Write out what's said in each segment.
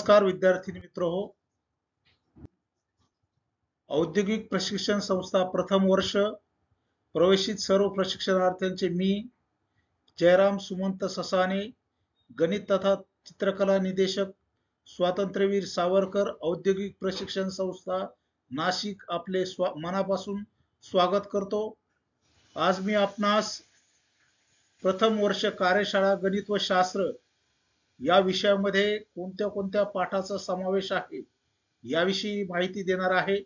नमस्कार विद्यार्थी मित्रहो, औद्योगिक प्रशिक्षण संस्था प्रथम वर्ष प्रवेशित सर्व प्रशिक्षणार्थ्यांचे मी जयराम सुमंत ससाने, गणित तथा चित्रकला निदेशक स्वातंत्र्यवीर सावरकर औद्योगिक प्रशिक्षण संस्था नाशिक आपले मनापासून स्वागत करतो। आज मी आपणास प्रथम वर्ष कार्यशाळा गणित व शास्त्र या विषयामध्ये कोणत्या कोणत्या पाठाचा समावेश आहे याविषयी माहिती देणार आहे।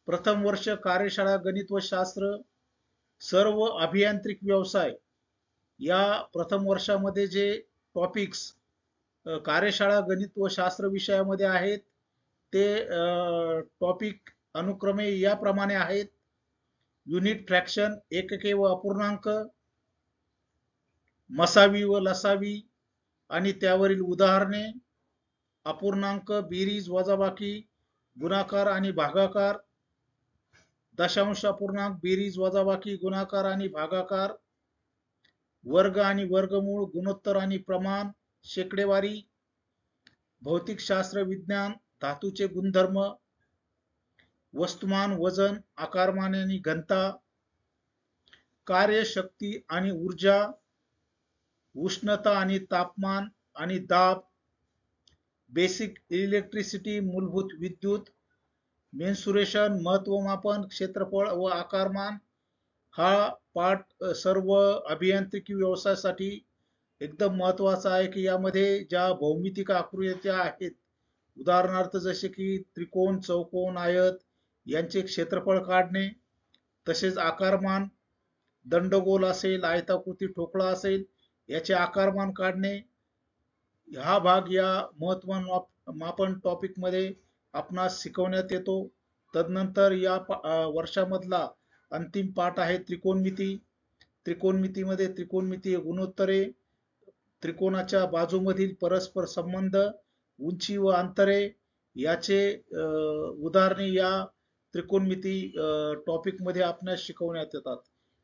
प्रथम वर्ष कार्यशाळा गणित व शास्त्र सर्व अभियांत्रिक व्यवसाय या प्रथम वर्षामध्ये जे टॉपिक्स कार्यशाळा गणित व शास्त्र विषयामध्ये आहेत ते टॉपिक अनुक्रमे याप्रमाणे आहेत: युनिट फ्रॅक्शन, एकके व अपूर्णांक, मसावी व लसावी आणि त्यावरील उदाहरणे, अपूर्णांक, बेरीज वजाबाकी, गुणाकार आणि भागाकार, दशांश अपूर्णांक, बेरीज वजाबाकी, गुणाकार आणि भागाकार, वर्ग आणि वर्गमूळ, गुणोत्तर आणि प्रमाण, शेकडेवारी, भौतिकशास्त्र विज्ञान, धातूचे गुणधर्म, वस्तुमान, वजन, आकारमान आणि घनता, कार्य, शक्ती आणि ऊर्जा, उष्णता आणि तापमान आणि दाब, बेसिक इलेक्ट्रिसिटी, मूलभूत विद्युत, मेन्सुरेशन, महत्वमापन, क्षेत्रफळ व आकारमान। हा पाठ सर्व अभियांत्रिकी व्यवसायासाठी एकदम महत्वाचा आहे की यामध्ये ज्या भौमितिक आकृत्या आहेत, उदाहरणार्थ जसे की त्रिकोण, चौकोन, आयत यांचे क्षेत्रफळ काढणे, तसेच आकारमान, दंडगोल असेल, आयताकृती ठोकळा असेल याचे आकारमान काढणे, हा भाग या महत्वमापन टॉपिक मध्ये आपणास शिकवण्यात येतो। तदनंतर या वर्षामधला अंतिम पाठ आहे त्रिकोणमिती। त्रिकोणमितीमध्ये त्रिकोणमितीय गुणोत्तरे, त्रिकोणाच्या बाजूमधील परस्पर संबंध, उंची व अंतरे याचे उदाहरणे या त्रिकोणमिती टॉपिक मध्ये आपणास शिकवण्यात येतात।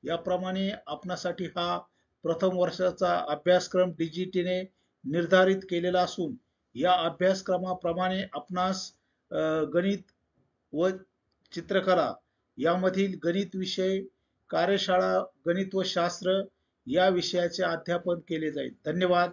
याप्रमाणे आपणासाठी हा प्रथम वर्षाचा अभ्यासक्रम डीजीटीने निर्धारित केलेला असून या अभ्यासक्रमाप्रमाणे आपणास गणित व चित्रकला यामधील गणित विषय, कार्यशाळा गणित व शास्त्र या विषयाचे अध्यापन केले जाईल। धन्यवाद।